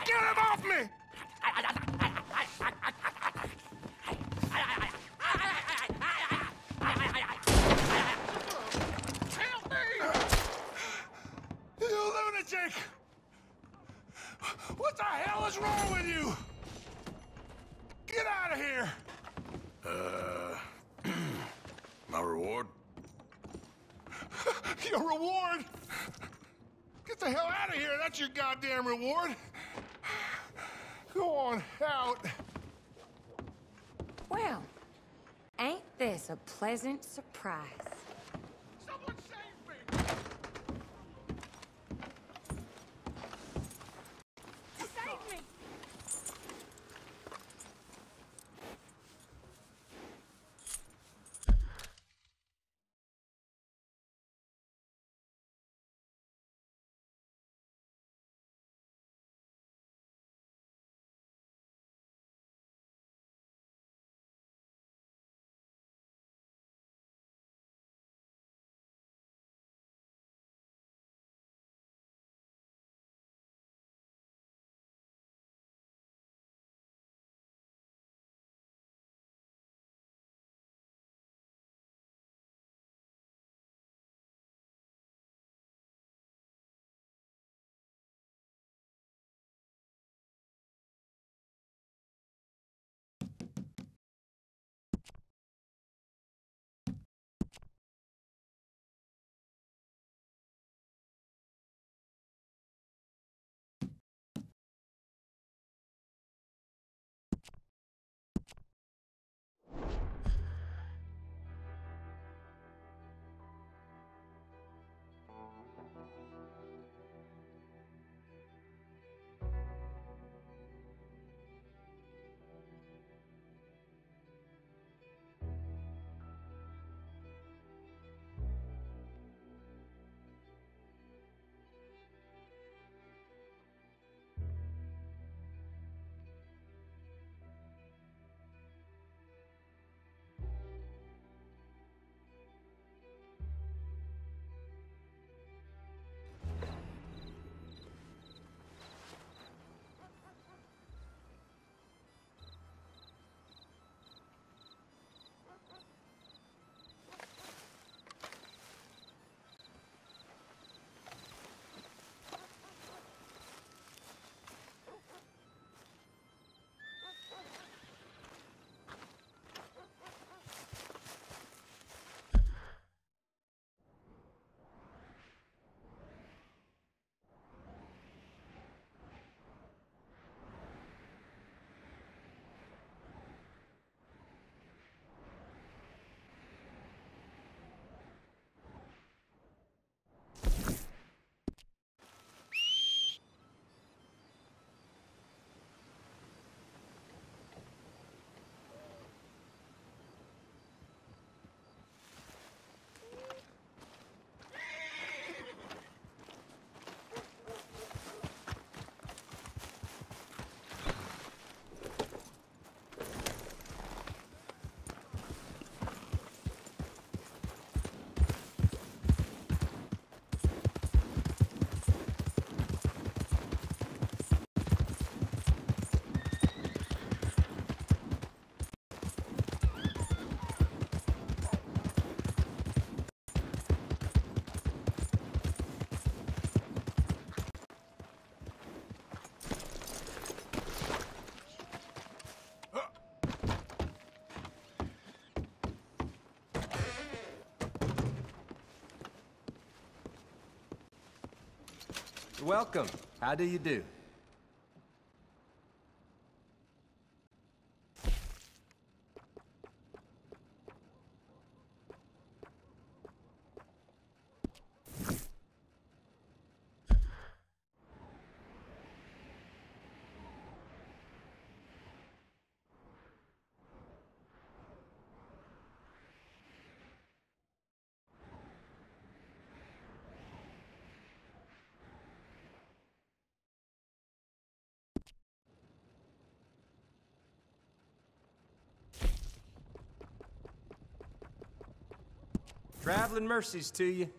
Get him off me! Help me! You lunatic! What the hell is wrong with you? Get out of here! My reward? Your reward? Get the hell out of here! That's your goddamn reward! Go on out. Well, ain't this a pleasant surprise? Someone save me! Save me! Welcome. How do you do? Traveling mercies to you.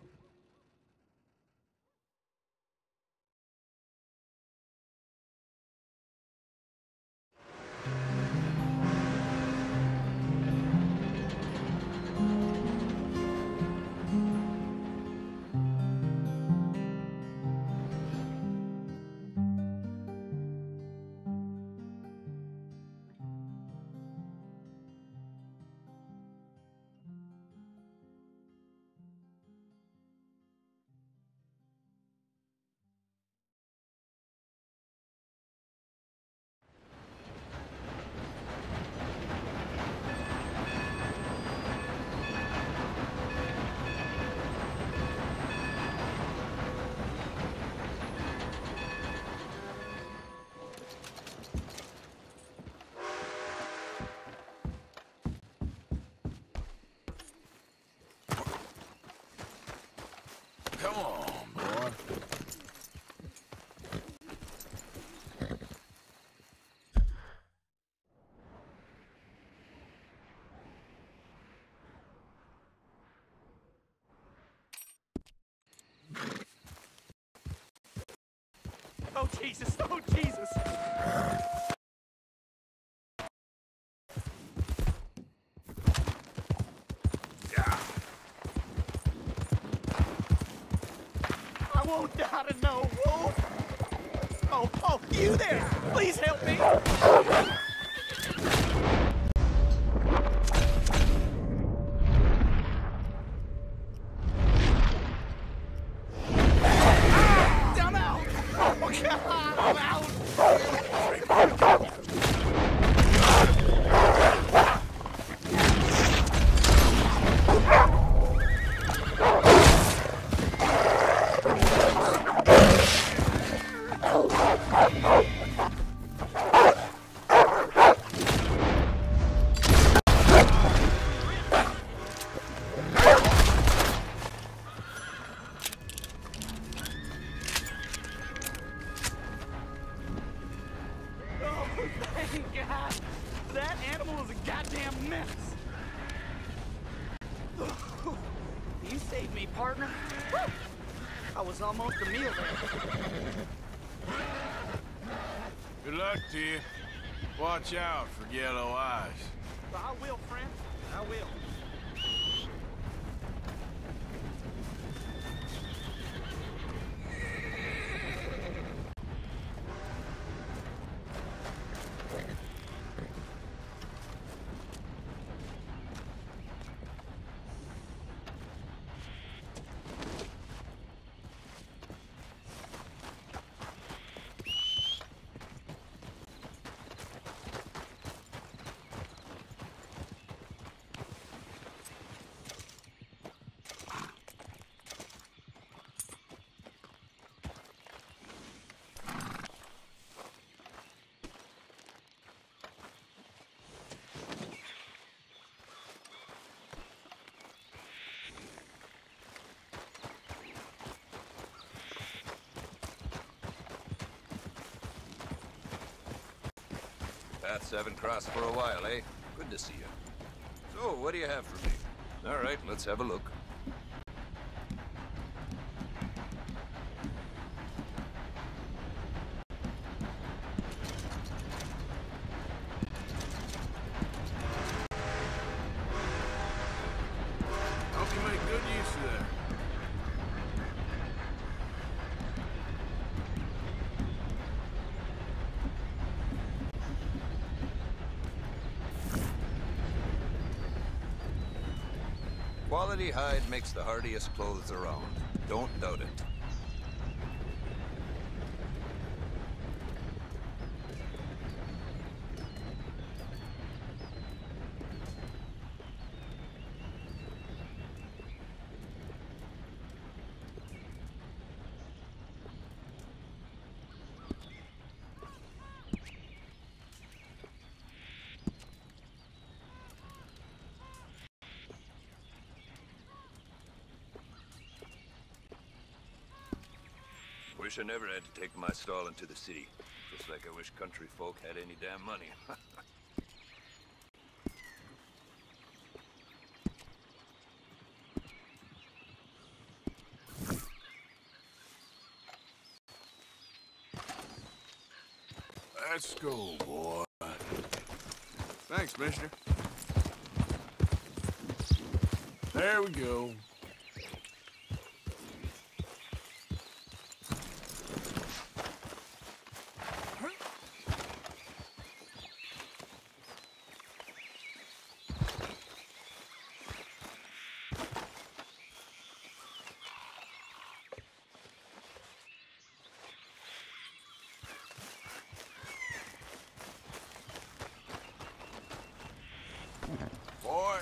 Come on, boy. Oh, Jesus! Oh, Jesus! I won't die to no wolf! Oh, you there! Please help me! I'm out! Oh, God! I'm out! Oh, thank God! That animal was a goddamn mess! You saved me, partner. Woo! I was almost a meal there. Good luck to you. Watch out for yellow eyes. I will, friend. I will. Paths haven't crossed for a while, eh? Good to see you. So, what do you have for me? All right, let's have a look. Hope you make good use of that. Quality hide makes the hardiest clothes around. Don't doubt it. Wish I never had to take my stall into the city. Just like I wish country folk had any damn money. Let's go, boy. Thanks, mister. There we go. Boy,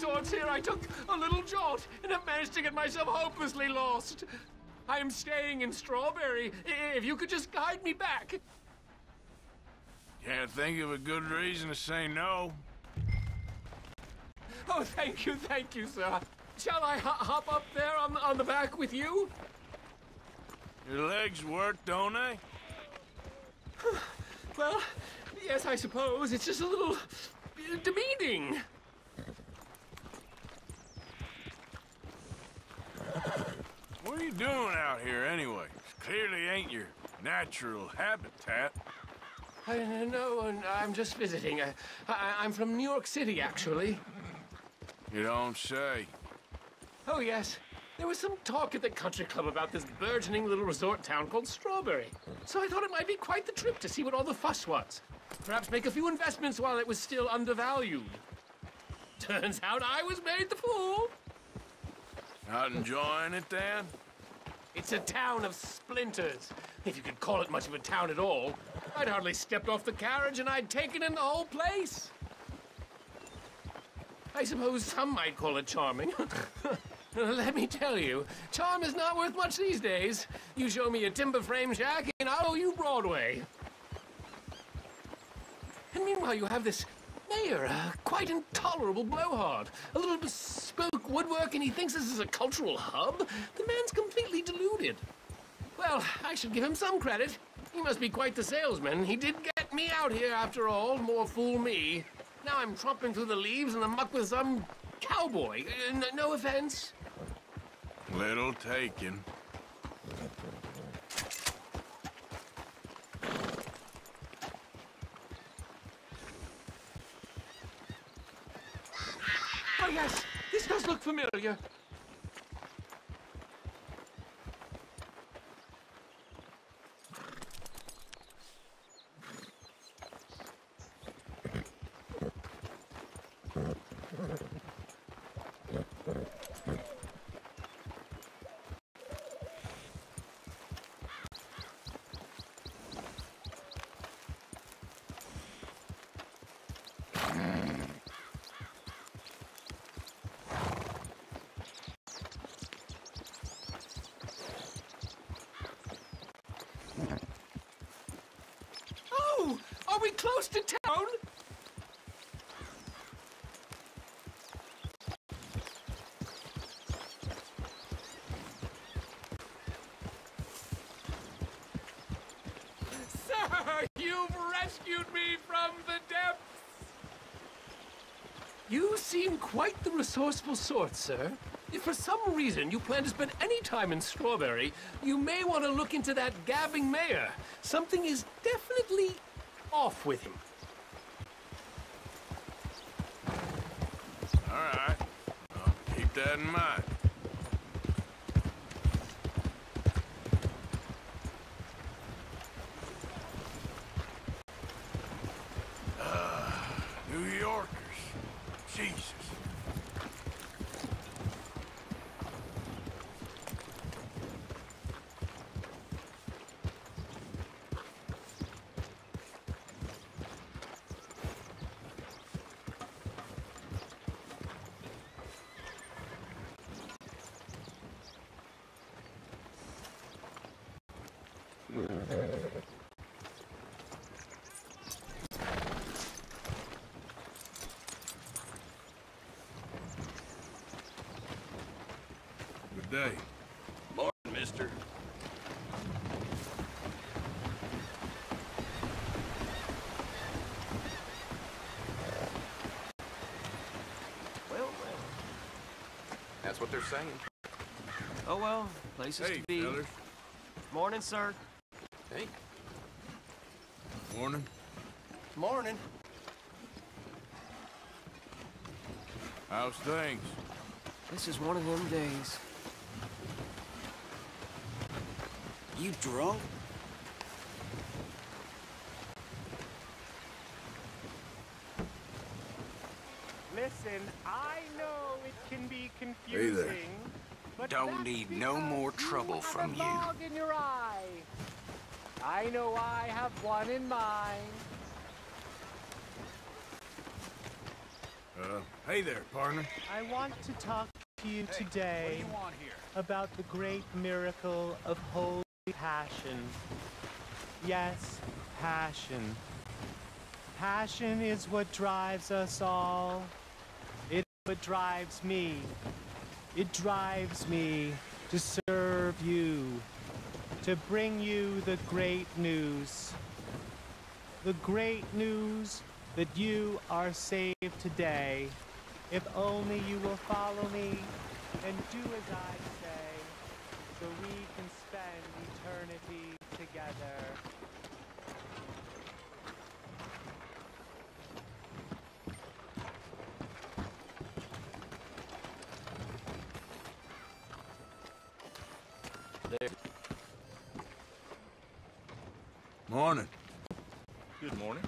sorts here. I took a little jaunt and have managed to get myself hopelessly lost. I am staying in Strawberry. If you could just guide me back. Can't think of a good reason to say no. Oh, thank you, sir. Shall I hop up there on the back with you? Your legs work, don't they? Well, yes, I suppose. It's just a little demeaning. What are you doing out here anyway? Clearly ain't your natural habitat. No, I'm just visiting. I'm from New York City, actually. You don't say. Oh, yes. There was some talk at the country club about this burgeoning little resort town called Strawberry. So I thought it might be quite the trip to see what all the fuss was. Perhaps make a few investments while it was still undervalued. Turns out I was made the fool. Not enjoying it, then? It's a town of splinters, if you could call it much of a town at all. I'd hardly stepped off the carriage and I'd taken in the whole place. I suppose some might call it charming. Let me tell you, charm is not worth much these days. You show me a timber frame shack and I'll owe you Broadway. And meanwhile you have this mayor, a quite intolerable blowhard. A little bespoke woodwork and he thinks this is a cultural hub? The man's completely deluded. Well, I should give him some credit. He must be quite the salesman. He did get me out here after all, more fool me. Now I'm tromping through the leaves in the muck with some cowboy. No offense. Little taken. Oh yes, this does look familiar. Oh, are we close to town? Sir, you've rescued me from the depths. You seem quite the resourceful sort, sir. If for some reason you plan to spend any time in Strawberry, you may want to look into that gabbing mayor. Something is definitely off with him. All right. I'll keep that in mind. New Yorkers. Jesus. Good day. Morning, mister. Well, that's what they're saying. Oh, well, places Hey, to be. fellas. Morning, sir. Hey. Morning. Morning. How's things? This is one of them days. You drunk? Listen, I know it can be Hey confusing. there. But Don't that's need no because more trouble have from a you. log in your eye. I know I have one in mine. Hey there, partner. I want to talk to you today What do you want here? about the great miracle of holy passion. Yes, passion. Passion is what drives us all. It's what drives me. It drives me to serve you, to bring you the great news. The great news that you are saved today, if only you will follow me and do as I say, so we can spend eternity together. Morning. Good morning.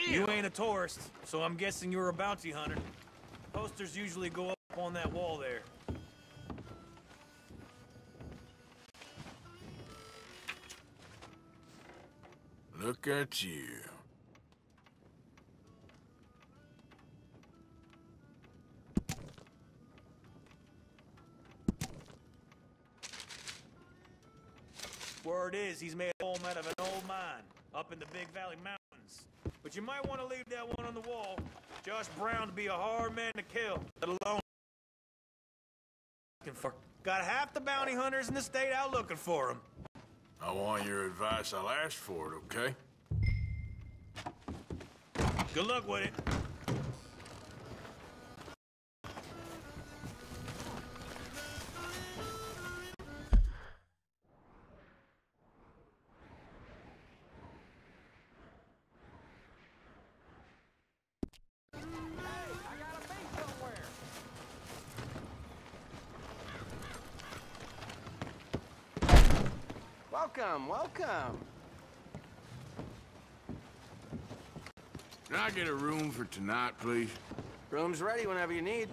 You ain't a tourist, so I'm guessing you're a bounty hunter. Posters usually go up on that wall there. Look at you. Word is he's made a home out of an old mine up in the Big Valley Mountains. But you might want to leave that one on the wall. Josh Brown'd be a hard man to kill, let alone looking for. Got half the bounty hunters in the state out looking for him. I want your advice. I'll ask for it, okay? Good luck with it. Welcome, welcome. Can I get a room for tonight, please? Room's ready whenever you need.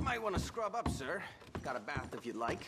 Might want to scrub up, sir. Got a bath if you'd like.